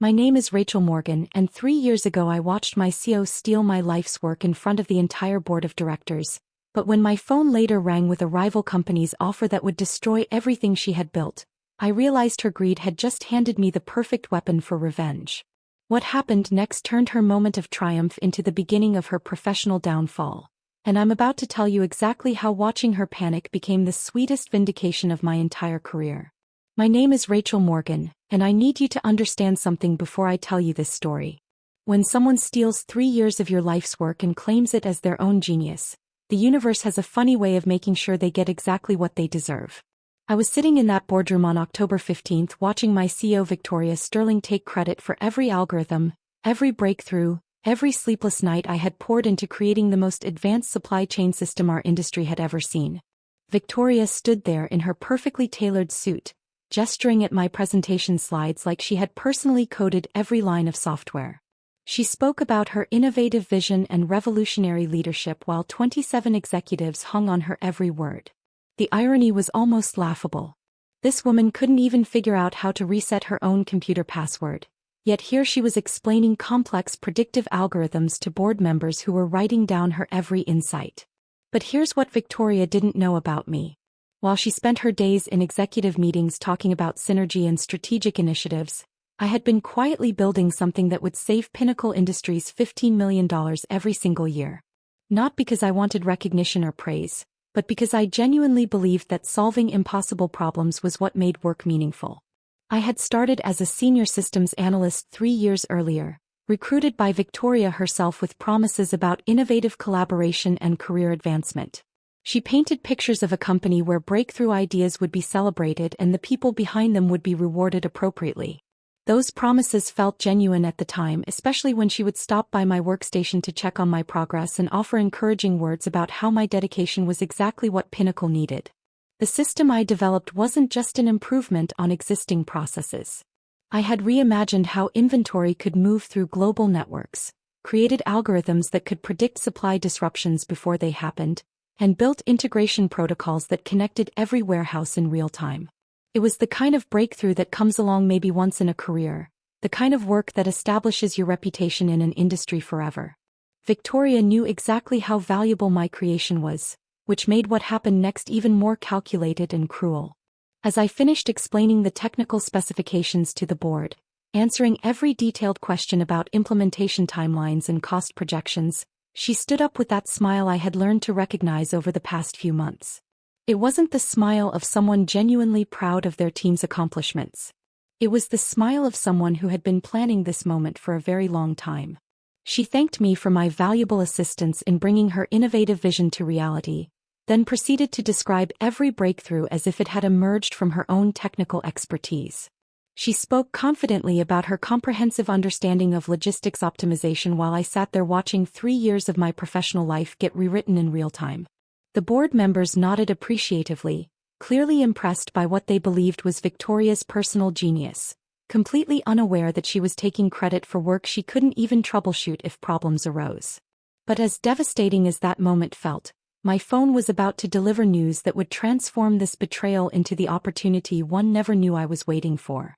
My name is Rachel Morgan, and 3 years ago I watched my CEO steal my life's work in front of the entire board of directors. But when my phone later rang with a rival company's offer that would destroy everything she had built, I realized her greed had just handed me the perfect weapon for revenge. What happened next turned her moment of triumph into the beginning of her professional downfall. And I'm about to tell you exactly how watching her panic became the sweetest vindication of my entire career. My name is Rachel Morgan, and I need you to understand something before I tell you this story. When someone steals 3 years of your life's work and claims it as their own genius, the universe has a funny way of making sure they get exactly what they deserve. I was sitting in that boardroom on October 15th watching my CEO Victoria Sterling take credit for every algorithm, every breakthrough, every sleepless night I had poured into creating the most advanced supply chain system our industry had ever seen. Victoria stood there in her perfectly tailored suit, gesturing at my presentation slides like she had personally coded every line of software. She spoke about her innovative vision and revolutionary leadership while 27 executives hung on her every word. The irony was almost laughable. This woman couldn't even figure out how to reset her own computer password. Yet here she was explaining complex predictive algorithms to board members who were writing down her every insight. But here's what Victoria didn't know about me. While she spent her days in executive meetings talking about synergy and strategic initiatives, I had been quietly building something that would save Pinnacle Industries $15 million every single year. Not because I wanted recognition or praise, but because I genuinely believed that solving impossible problems was what made work meaningful. I had started as a senior systems analyst 3 years earlier, recruited by Victoria herself with promises about innovative collaboration and career advancement. She painted pictures of a company where breakthrough ideas would be celebrated and the people behind them would be rewarded appropriately. Those promises felt genuine at the time, especially when she would stop by my workstation to check on my progress and offer encouraging words about how my dedication was exactly what Pinnacle needed. The system I developed wasn't just an improvement on existing processes. I had reimagined how inventory could move through global networks, created algorithms that could predict supply disruptions before they happened, and built integration protocols that connected every warehouse in real time. It was the kind of breakthrough that comes along maybe once in a career, the kind of work that establishes your reputation in an industry forever. Victoria knew exactly how valuable my creation was, which made what happened next even more calculated and cruel. As I finished explaining the technical specifications to the board, answering every detailed question about implementation timelines and cost projections, she stood up with that smile I had learned to recognize over the past few months. It wasn't the smile of someone genuinely proud of their team's accomplishments. It was the smile of someone who had been planning this moment for a very long time. She thanked me for my valuable assistance in bringing her innovative vision to reality, then proceeded to describe every breakthrough as if it had emerged from her own technical expertise. She spoke confidently about her comprehensive understanding of logistics optimization while I sat there watching 3 years of my professional life get rewritten in real time. The board members nodded appreciatively, clearly impressed by what they believed was Victoria's personal genius, completely unaware that she was taking credit for work she couldn't even troubleshoot if problems arose. But as devastating as that moment felt, my phone was about to deliver news that would transform this betrayal into the opportunity one never knew I was waiting for.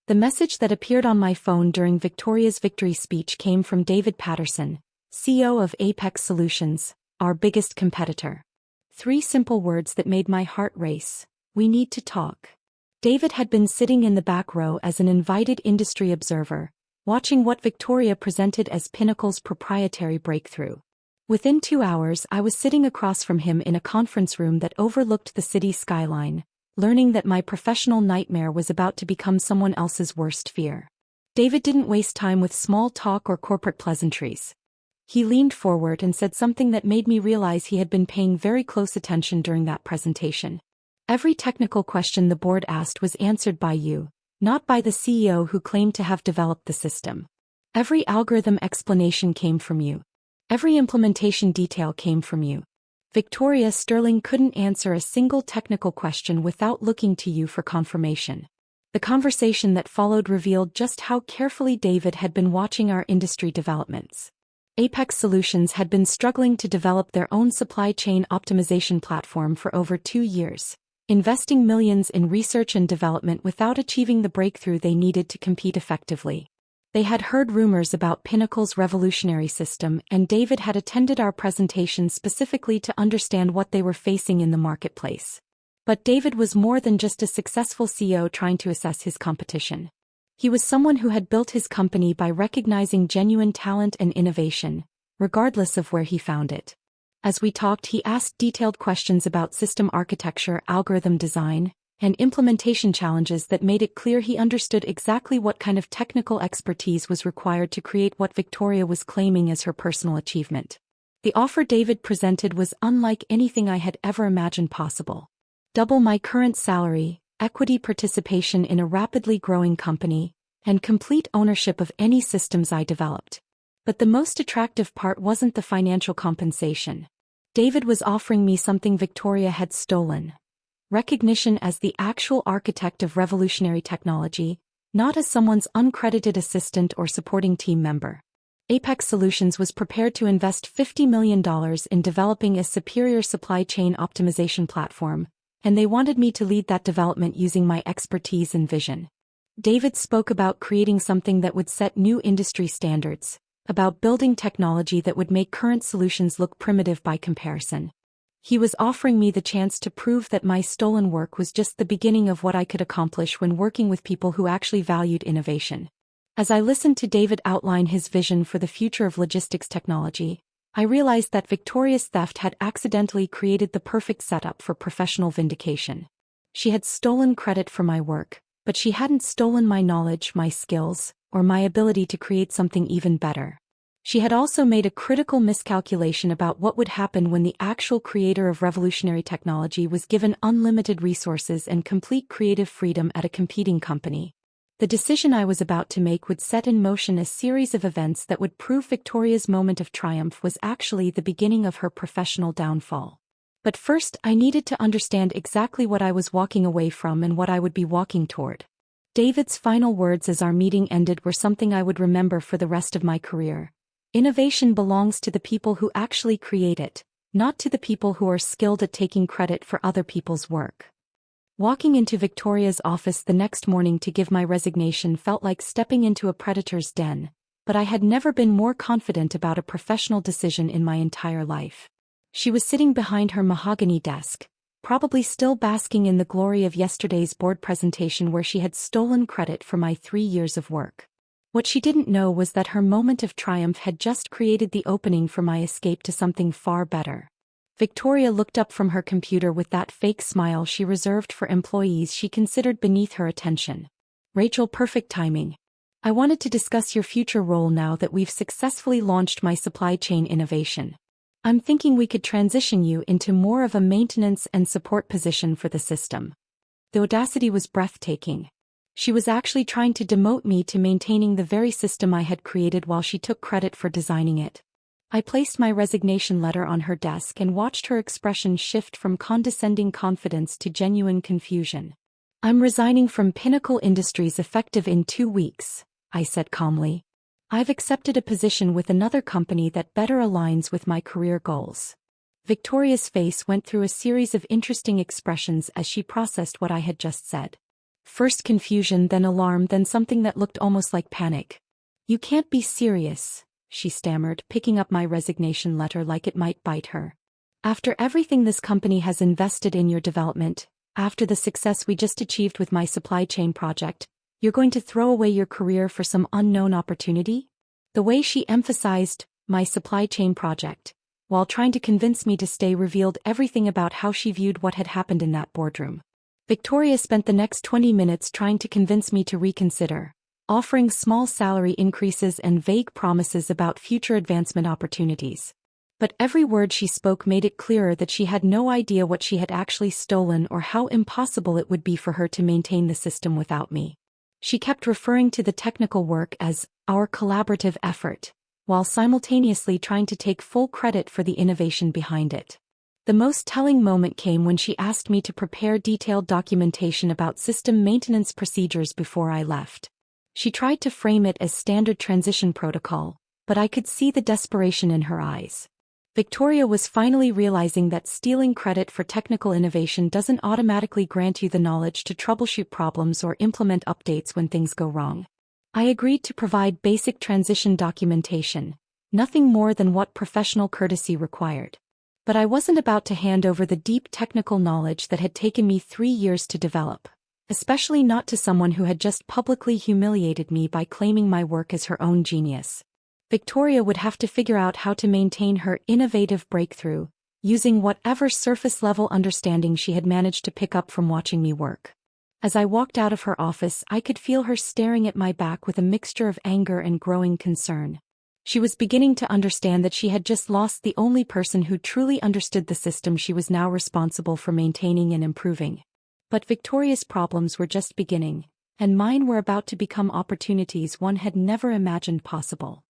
The message that appeared on my phone during Victoria's victory speech came from David Patterson, CEO of Apex Solutions, our biggest competitor. 3 simple words that made my heart race: "We need to talk." David had been sitting in the back row as an invited industry observer, watching what Victoria presented as Pinnacle's proprietary breakthrough. Within 2 hours I was sitting across from him in a conference room that overlooked the city skyline, learning that my professional nightmare was about to become someone else's worst fear. David didn't waste time with small talk or corporate pleasantries. He leaned forward and said something that made me realize he had been paying very close attention during that presentation. Every technical question the board asked was answered by you, not by the CEO who claimed to have developed the system. Every algorithm explanation came from you. Every implementation detail came from you. Victoria Sterling couldn't answer a single technical question without looking to you for confirmation. The conversation that followed revealed just how carefully David had been watching our industry developments. Apex Solutions had been struggling to develop their own supply chain optimization platform for over 2 years, investing millions in research and development without achieving the breakthrough they needed to compete effectively. They had heard rumors about Pinnacle's revolutionary system, and David had attended our presentation specifically to understand what they were facing in the marketplace. But David was more than just a successful CEO trying to assess his competition. He was someone who had built his company by recognizing genuine talent and innovation, regardless of where he found it. As we talked, he asked detailed questions about system architecture, algorithm design, and implementation challenges that made it clear he understood exactly what kind of technical expertise was required to create what Victoria was claiming as her personal achievement. The offer David presented was unlike anything I had ever imagined possible. Double my current salary, equity participation in a rapidly growing company, and complete ownership of any systems I developed. But the most attractive part wasn't the financial compensation. David was offering me something Victoria had stolen. Recognition as the actual architect of revolutionary technology, not as someone's uncredited assistant or supporting team member. Apex Solutions was prepared to invest $50 million in developing a superior supply chain optimization platform, and they wanted me to lead that development using my expertise and vision. David spoke about creating something that would set new industry standards, about building technology that would make current solutions look primitive by comparison. He was offering me the chance to prove that my stolen work was just the beginning of what I could accomplish when working with people who actually valued innovation. As I listened to David outline his vision for the future of logistics technology, I realized that Victoria's theft had accidentally created the perfect setup for professional vindication. She had stolen credit for my work, but she hadn't stolen my knowledge, my skills, or my ability to create something even better. She had also made a critical miscalculation about what would happen when the actual creator of revolutionary technology was given unlimited resources and complete creative freedom at a competing company. The decision I was about to make would set in motion a series of events that would prove Victoria's moment of triumph was actually the beginning of her professional downfall. But first, I needed to understand exactly what I was walking away from and what I would be walking toward. David's final words as our meeting ended were something I would remember for the rest of my career. Innovation belongs to the people who actually create it, not to the people who are skilled at taking credit for other people's work. Walking into Victoria's office the next morning to give my resignation felt like stepping into a predator's den, but I had never been more confident about a professional decision in my entire life. She was sitting behind her mahogany desk, probably still basking in the glory of yesterday's board presentation where she had stolen credit for my 3 years of work. What she didn't know was that her moment of triumph had just created the opening for my escape to something far better. Victoria looked up from her computer with that fake smile she reserved for employees she considered beneath her attention. Rachel, perfect timing. I wanted to discuss your future role now that we've successfully launched my supply chain innovation. I'm thinking we could transition you into more of a maintenance and support position for the system. The audacity was breathtaking. She was actually trying to demote me to maintaining the very system I had created while she took credit for designing it. I placed my resignation letter on her desk and watched her expression shift from condescending confidence to genuine confusion. I'm resigning from Pinnacle Industries effective in 2 weeks, I said calmly. I've accepted a position with another company that better aligns with my career goals. Victoria's face went through a series of interesting expressions as she processed what I had just said. First confusion, then alarm, then something that looked almost like panic. You can't be serious, she stammered, picking up my resignation letter like it might bite her. After everything this company has invested in your development, after the success we just achieved with my supply chain project, you're going to throw away your career for some unknown opportunity? The way she emphasized my supply chain project, while trying to convince me to stay, revealed everything about how she viewed what had happened in that boardroom. Victoria spent the next 20 minutes trying to convince me to reconsider, offering small salary increases and vague promises about future advancement opportunities. But every word she spoke made it clearer that she had no idea what she had actually stolen or how impossible it would be for her to maintain the system without me. She kept referring to the technical work as our collaborative effort, while simultaneously trying to take full credit for the innovation behind it. The most telling moment came when she asked me to prepare detailed documentation about system maintenance procedures before I left. She tried to frame it as standard transition protocol, but I could see the desperation in her eyes. Victoria was finally realizing that stealing credit for technical innovation doesn't automatically grant you the knowledge to troubleshoot problems or implement updates when things go wrong. I agreed to provide basic transition documentation, nothing more than what professional courtesy required. But I wasn't about to hand over the deep technical knowledge that had taken me 3 years to develop, especially not to someone who had just publicly humiliated me by claiming my work as her own genius. Victoria would have to figure out how to maintain her innovative breakthrough, using whatever surface-level understanding she had managed to pick up from watching me work. As I walked out of her office, I could feel her staring at my back with a mixture of anger and growing concern. She was beginning to understand that she had just lost the only person who truly understood the system she was now responsible for maintaining and improving. But Victoria's problems were just beginning, and mine were about to become opportunities one had never imagined possible.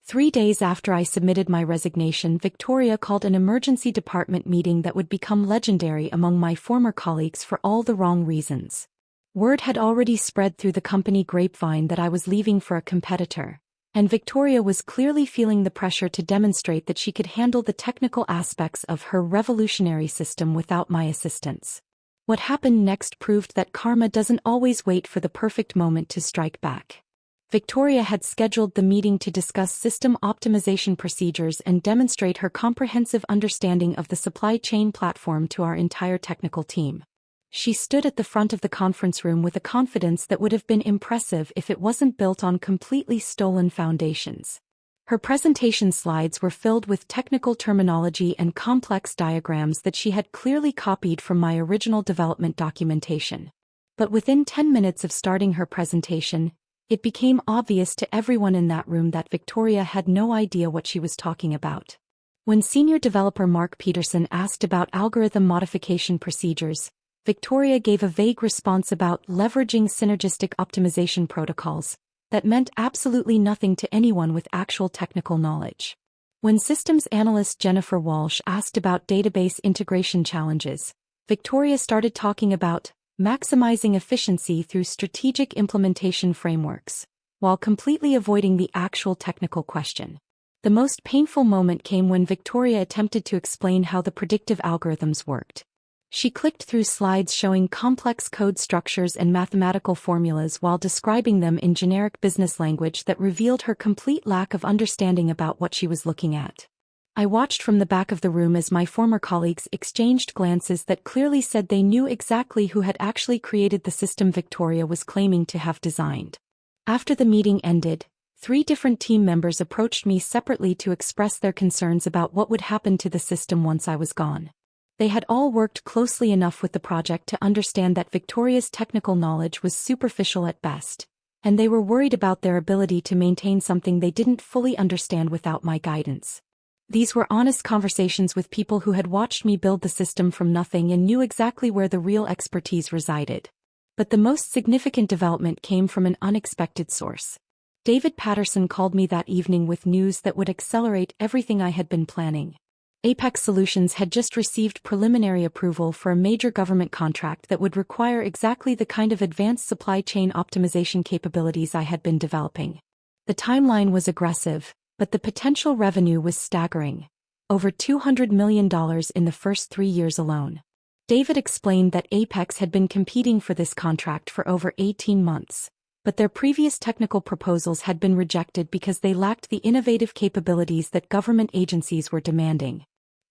3 days after I submitted my resignation, Victoria called an emergency department meeting that would become legendary among my former colleagues for all the wrong reasons. Word had already spread through the company grapevine that I was leaving for a competitor, and Victoria was clearly feeling the pressure to demonstrate that she could handle the technical aspects of her revolutionary system without my assistance. What happened next proved that karma doesn't always wait for the perfect moment to strike back. Victoria had scheduled the meeting to discuss system optimization procedures and demonstrate her comprehensive understanding of the supply chain platform to our entire technical team. She stood at the front of the conference room with a confidence that would have been impressive if it wasn't built on completely stolen foundations. Her presentation slides were filled with technical terminology and complex diagrams that she had clearly copied from my original development documentation. But within 10 minutes of starting her presentation, it became obvious to everyone in that room that Victoria had no idea what she was talking about. When senior developer Mark Peterson asked about algorithm modification procedures, Victoria gave a vague response about leveraging synergistic optimization protocols that meant absolutely nothing to anyone with actual technical knowledge. When systems analyst Jennifer Walsh asked about database integration challenges, Victoria started talking about maximizing efficiency through strategic implementation frameworks, while completely avoiding the actual technical question. The most painful moment came when Victoria attempted to explain how the predictive algorithms worked. She clicked through slides showing complex code structures and mathematical formulas while describing them in generic business language that revealed her complete lack of understanding about what she was looking at. I watched from the back of the room as my former colleagues exchanged glances that clearly said they knew exactly who had actually created the system Victoria was claiming to have designed. After the meeting ended, 3 different team members approached me separately to express their concerns about what would happen to the system once I was gone. They had all worked closely enough with the project to understand that Victoria's technical knowledge was superficial at best, and they were worried about their ability to maintain something they didn't fully understand without my guidance. These were honest conversations with people who had watched me build the system from nothing and knew exactly where the real expertise resided. But the most significant development came from an unexpected source. David Patterson called me that evening with news that would accelerate everything I had been planning. Apex Solutions had just received preliminary approval for a major government contract that would require exactly the kind of advanced supply chain optimization capabilities I had been developing. The timeline was aggressive, but the potential revenue was staggering. Over $200 million in the first 3 years alone. David explained that Apex had been competing for this contract for over 18 months, but their previous technical proposals had been rejected because they lacked the innovative capabilities that government agencies were demanding.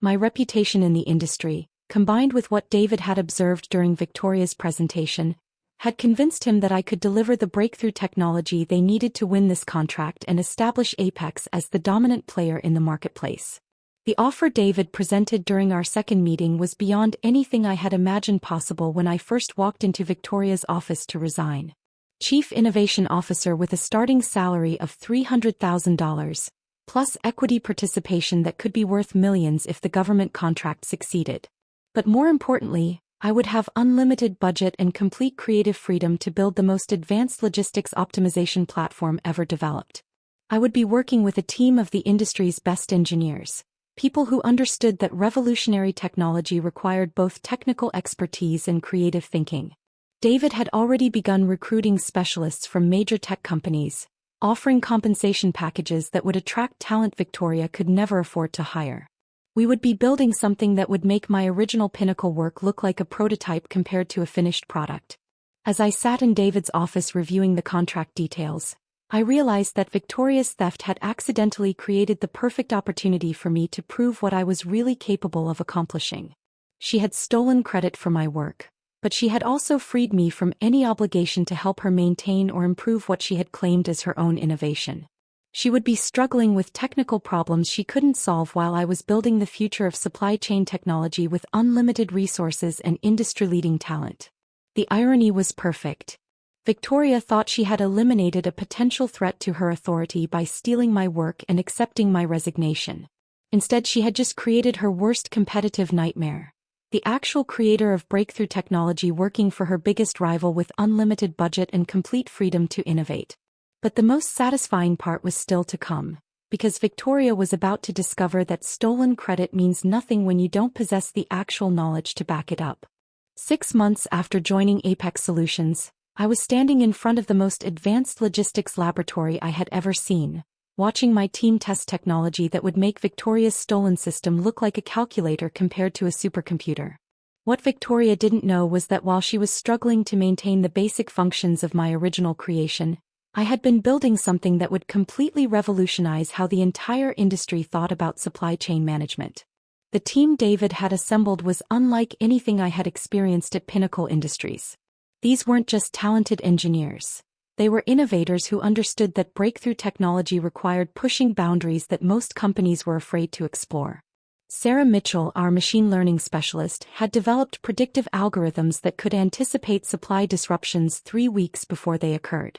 My reputation in the industry, combined with what David had observed during Victoria's presentation, had convinced him that I could deliver the breakthrough technology they needed to win this contract and establish Apex as the dominant player in the marketplace. The offer David presented during our second meeting was beyond anything I had imagined possible when I first walked into Victoria's office to resign. Chief Innovation Officer with a starting salary of $300,000, plus equity participation that could be worth millions if the government contract succeeded. But more importantly, I would have unlimited budget and complete creative freedom to build the most advanced logistics optimization platform ever developed. I would be working with a team of the industry's best engineers, people who understood that revolutionary technology required both technical expertise and creative thinking. David had already begun recruiting specialists from major tech companies, offering compensation packages that would attract talent Victoria could never afford to hire. We would be building something that would make my original pinnacle work look like a prototype compared to a finished product. As I sat in David's office reviewing the contract details, I realized that Victoria's theft had accidentally created the perfect opportunity for me to prove what I was really capable of accomplishing. She had stolen credit for my work, but she had also freed me from any obligation to help her maintain or improve what she had claimed as her own innovation. She would be struggling with technical problems she couldn't solve while I was building the future of supply chain technology with unlimited resources and industry-leading talent. The irony was perfect. Victoria thought she had eliminated a potential threat to her authority by stealing my work and accepting my resignation. Instead, she had just created her worst competitive nightmare. The actual creator of breakthrough technology working for her biggest rival with unlimited budget and complete freedom to innovate. But the most satisfying part was still to come, because Victoria was about to discover that stolen credit means nothing when you don't possess the actual knowledge to back it up. 6 months after joining Apex Solutions, I was standing in front of the most advanced logistics laboratory I had ever seen, watching my team test technology that would make Victoria's stolen system look like a calculator compared to a supercomputer. What Victoria didn't know was that while she was struggling to maintain the basic functions of my original creation, I had been building something that would completely revolutionize how the entire industry thought about supply chain management. The team David had assembled was unlike anything I had experienced at Pinnacle Industries. These weren't just talented engineers. They were innovators who understood that breakthrough technology required pushing boundaries that most companies were afraid to explore. Sarah Mitchell, our machine learning specialist, had developed predictive algorithms that could anticipate supply disruptions 3 weeks before they occurred.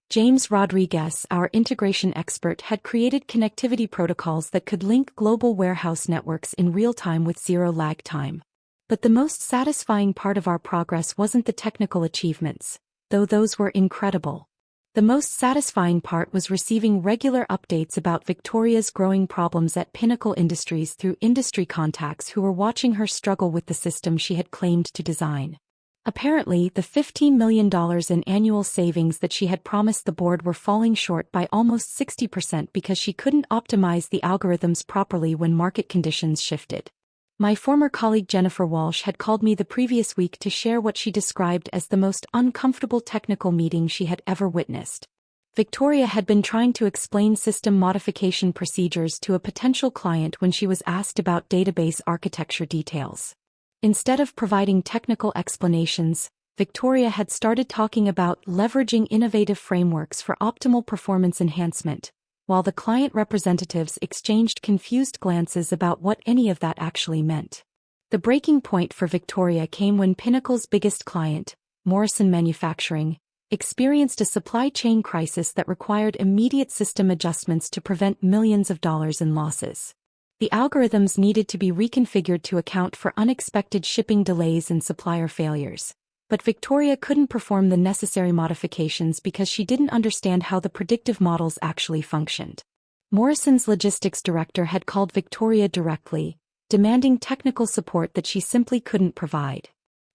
James Rodriguez, our integration expert, had created connectivity protocols that could link global warehouse networks in real time with zero lag time. But the most satisfying part of our progress wasn't the technical achievements, though those were incredible. The most satisfying part was receiving regular updates about Victoria's growing problems at Pinnacle Industries through industry contacts who were watching her struggle with the system she had claimed to design. Apparently, the $15 million in annual savings that she had promised the board were falling short by almost 60% because she couldn't optimize the algorithms properly when market conditions shifted. My former colleague Jennifer Walsh had called me the previous week to share what she described as the most uncomfortable technical meeting she had ever witnessed. Victoria had been trying to explain system modification procedures to a potential client when she was asked about database architecture details. Instead of providing technical explanations, Victoria had started talking about leveraging innovative frameworks for optimal performance enhancement, while the client representatives exchanged confused glances about what any of that actually meant. The breaking point for Victoria came when Pinnacle's biggest client, Morrison Manufacturing, experienced a supply chain crisis that required immediate system adjustments to prevent millions of dollars in losses. The algorithms needed to be reconfigured to account for unexpected shipping delays and supplier failures. But Victoria couldn't perform the necessary modifications because she didn't understand how the predictive models actually functioned. Morrison's logistics director had called Victoria directly, demanding technical support that she simply couldn't provide.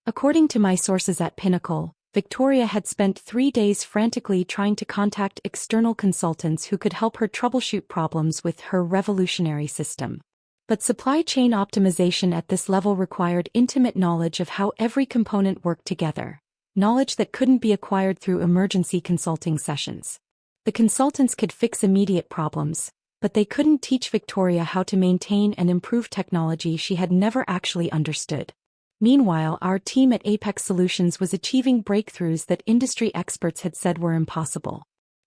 According to my sources at Pinnacle, Victoria had spent 3 days frantically trying to contact external consultants who could help her troubleshoot problems with her revolutionary system. But supply chain optimization at this level required intimate knowledge of how every component worked together, knowledge that couldn't be acquired through emergency consulting sessions. The consultants could fix immediate problems, but they couldn't teach Victoria how to maintain and improve technology she had never actually understood. Meanwhile, our team at Apex Solutions was achieving breakthroughs that industry experts had said were impossible.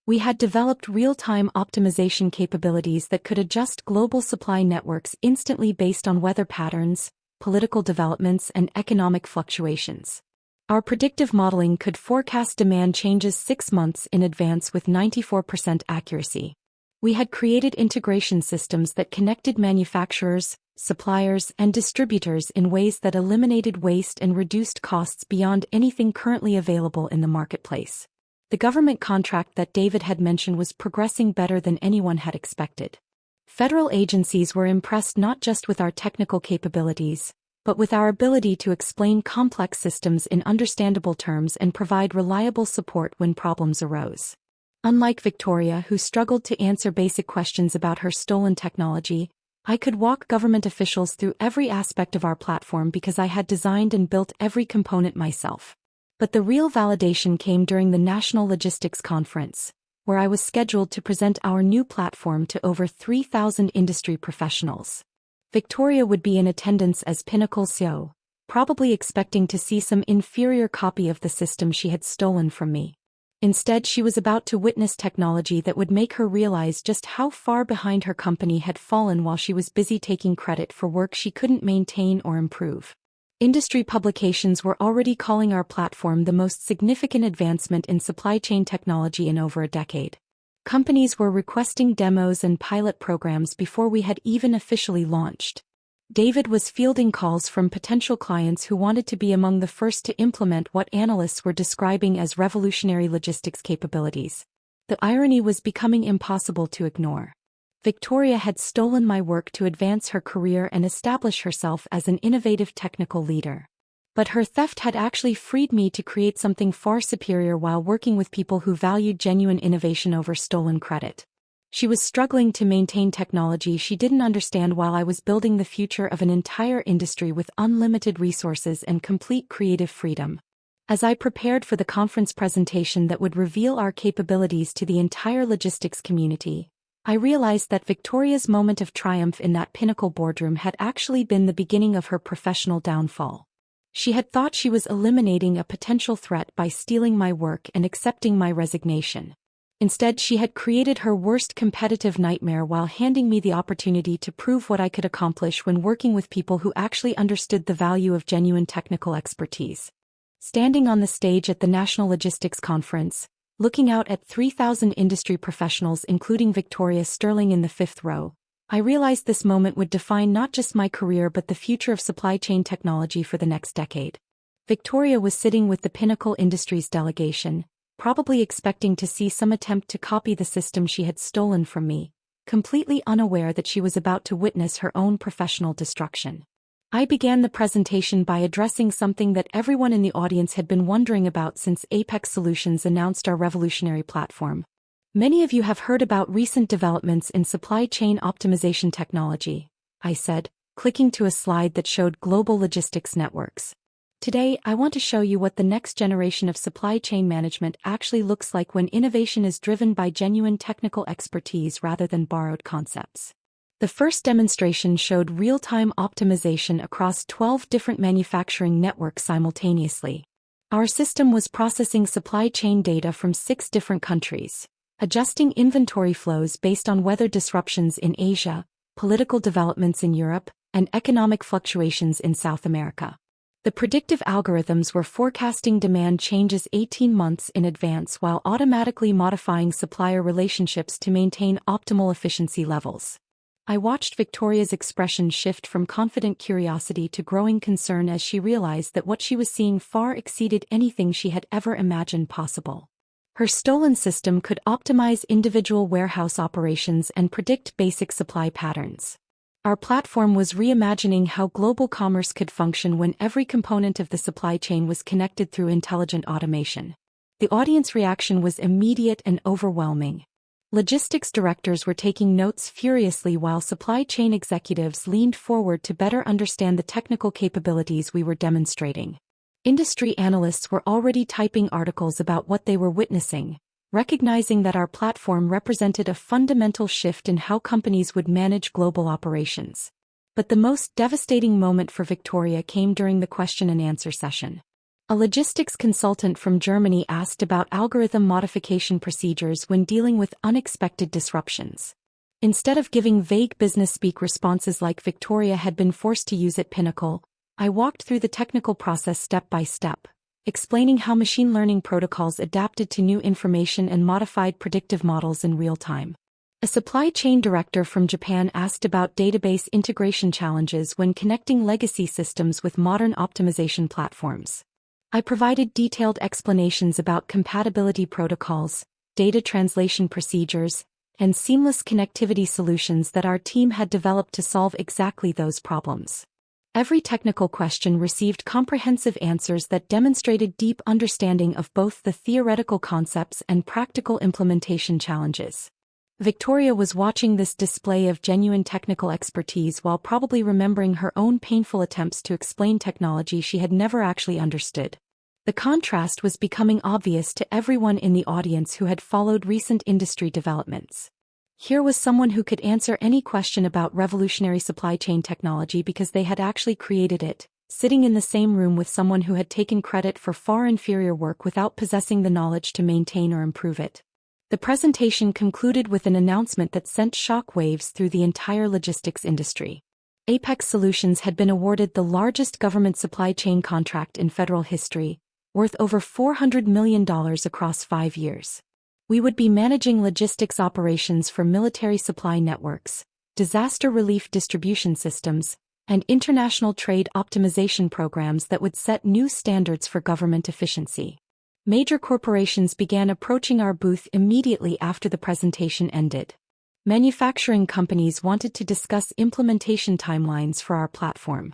We had developed real-time optimization capabilities that could adjust global supply networks instantly based on weather patterns, political developments, and economic fluctuations. Our predictive modeling could forecast demand changes 6 months in advance with 94% accuracy. We had created integration systems that connected manufacturers, suppliers, and distributors in ways that eliminated waste and reduced costs beyond anything currently available in the marketplace. The government contract that David had mentioned was progressing better than anyone had expected. Federal agencies were impressed not just with our technical capabilities, but with our ability to explain complex systems in understandable terms and provide reliable support when problems arose. Unlike Victoria, who struggled to answer basic questions about her stolen technology, I could walk government officials through every aspect of our platform because I had designed and built every component myself. But the real validation came during the National Logistics Conference, where I was scheduled to present our new platform to over 3,000 industry professionals. Victoria would be in attendance as Pinnacle CEO, probably expecting to see some inferior copy of the system she had stolen from me. Instead, she was about to witness technology that would make her realize just how far behind her company had fallen while she was busy taking credit for work she couldn't maintain or improve. Industry publications were already calling our platform the most significant advancement in supply chain technology in over a decade. Companies were requesting demos and pilot programs before we had even officially launched. David was fielding calls from potential clients who wanted to be among the first to implement what analysts were describing as revolutionary logistics capabilities. The irony was becoming impossible to ignore. Victoria had stolen my work to advance her career and establish herself as an innovative technical leader. But her theft had actually freed me to create something far superior while working with people who valued genuine innovation over stolen credit. She was struggling to maintain technology she didn't understand while I was building the future of an entire industry with unlimited resources and complete creative freedom. As I prepared for the conference presentation that would reveal our capabilities to the entire logistics community, I realized that Victoria's moment of triumph in that Pinnacle boardroom had actually been the beginning of her professional downfall. She had thought she was eliminating a potential threat by stealing my work and accepting my resignation. Instead, she had created her worst competitive nightmare while handing me the opportunity to prove what I could accomplish when working with people who actually understood the value of genuine technical expertise. Standing on the stage at the National Logistics Conference, looking out at 3,000 industry professionals including Victoria Sterling in the fifth row, I realized this moment would define not just my career but the future of supply chain technology for the next decade. Victoria was sitting with the Pinnacle Industries delegation, probably expecting to see some attempt to copy the system she had stolen from me, completely unaware that she was about to witness her own professional destruction. I began the presentation by addressing something that everyone in the audience had been wondering about since Apex Solutions announced our revolutionary platform. Many of you have heard about recent developments in supply chain optimization technology, I said, clicking to a slide that showed global logistics networks. Today, I want to show you what the next generation of supply chain management actually looks like when innovation is driven by genuine technical expertise rather than borrowed concepts. The first demonstration showed real-time optimization across 12 different manufacturing networks simultaneously. Our system was processing supply chain data from 6 different countries, adjusting inventory flows based on weather disruptions in Asia, political developments in Europe, and economic fluctuations in South America. The predictive algorithms were forecasting demand changes 18 months in advance while automatically modifying supplier relationships to maintain optimal efficiency levels. I watched Victoria's expression shift from confident curiosity to growing concern as she realized that what she was seeing far exceeded anything she had ever imagined possible. Her stolen system could optimize individual warehouse operations and predict basic supply patterns. Our platform was reimagining how global commerce could function when every component of the supply chain was connected through intelligent automation. The audience reaction was immediate and overwhelming. Logistics directors were taking notes furiously while supply chain executives leaned forward to better understand the technical capabilities we were demonstrating. Industry analysts were already typing articles about what they were witnessing, recognizing that our platform represented a fundamental shift in how companies would manage global operations. But the most devastating moment for Victoria came during the question and answer session. A logistics consultant from Germany asked about algorithm modification procedures when dealing with unexpected disruptions. Instead of giving vague business speak responses like Victoria had been forced to use at Pinnacle, I walked through the technical process step by step, explaining how machine learning protocols adapted to new information and modified predictive models in real time. A supply chain director from Japan asked about database integration challenges when connecting legacy systems with modern optimization platforms. I provided detailed explanations about compatibility protocols, data translation procedures, and seamless connectivity solutions that our team had developed to solve exactly those problems. Every technical question received comprehensive answers that demonstrated deep understanding of both the theoretical concepts and practical implementation challenges. Victoria was watching this display of genuine technical expertise while probably remembering her own painful attempts to explain technology she had never actually understood. The contrast was becoming obvious to everyone in the audience who had followed recent industry developments. Here was someone who could answer any question about revolutionary supply chain technology because they had actually created it, sitting in the same room with someone who had taken credit for far inferior work without possessing the knowledge to maintain or improve it. The presentation concluded with an announcement that sent shock waves through the entire logistics industry. Apex Solutions had been awarded the largest government supply chain contract in federal history, worth over $400 million across 5 years. We would be managing logistics operations for military supply networks, disaster relief distribution systems, and international trade optimization programs that would set new standards for government efficiency. Major corporations began approaching our booth immediately after the presentation ended. Manufacturing companies wanted to discuss implementation timelines for our platform.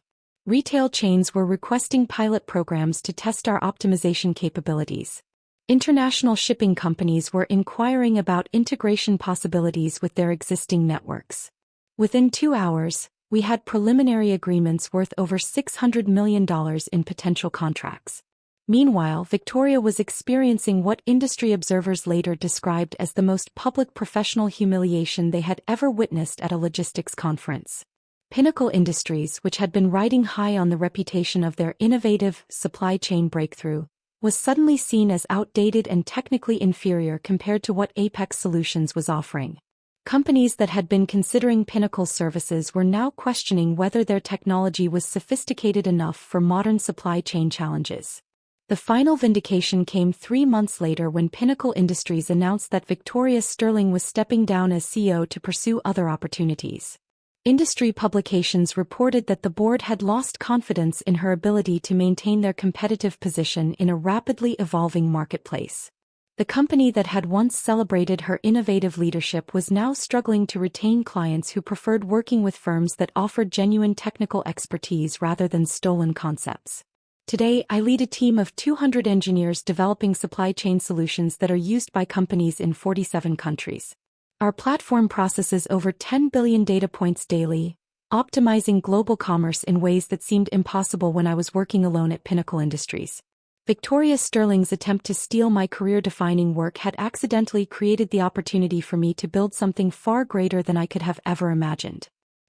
Retail chains were requesting pilot programs to test our optimization capabilities. International shipping companies were inquiring about integration possibilities with their existing networks. Within 2 hours, we had preliminary agreements worth over $600 million in potential contracts. Meanwhile, Victoria was experiencing what industry observers later described as the most public professional humiliation they had ever witnessed at a logistics conference. Pinnacle Industries, which had been riding high on the reputation of their innovative supply chain breakthrough, was suddenly seen as outdated and technically inferior compared to what Apex Solutions was offering. Companies that had been considering Pinnacle's services were now questioning whether their technology was sophisticated enough for modern supply chain challenges. The final vindication came 3 months later when Pinnacle Industries announced that Victoria Sterling was stepping down as CEO to pursue other opportunities. Industry publications reported that the board had lost confidence in her ability to maintain their competitive position in a rapidly evolving marketplace. The company that had once celebrated her innovative leadership was now struggling to retain clients who preferred working with firms that offered genuine technical expertise rather than stolen concepts. Today, I lead a team of 200 engineers developing supply chain solutions that are used by companies in 47 countries. Our platform processes over 10 billion data points daily, optimizing global commerce in ways that seemed impossible when I was working alone at Pinnacle Industries. Victoria Sterling's attempt to steal my career-defining work had accidentally created the opportunity for me to build something far greater than I could have ever imagined.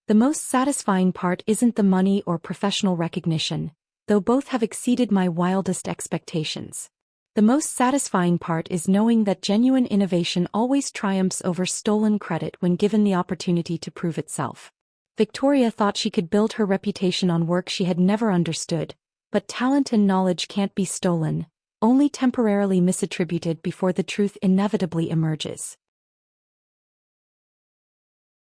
The most satisfying part isn't the money or professional recognition, though both have exceeded my wildest expectations. The most satisfying part is knowing that genuine innovation always triumphs over stolen credit when given the opportunity to prove itself. Victoria thought she could build her reputation on work she had never understood, but talent and knowledge can't be stolen, only temporarily misattributed before the truth inevitably emerges.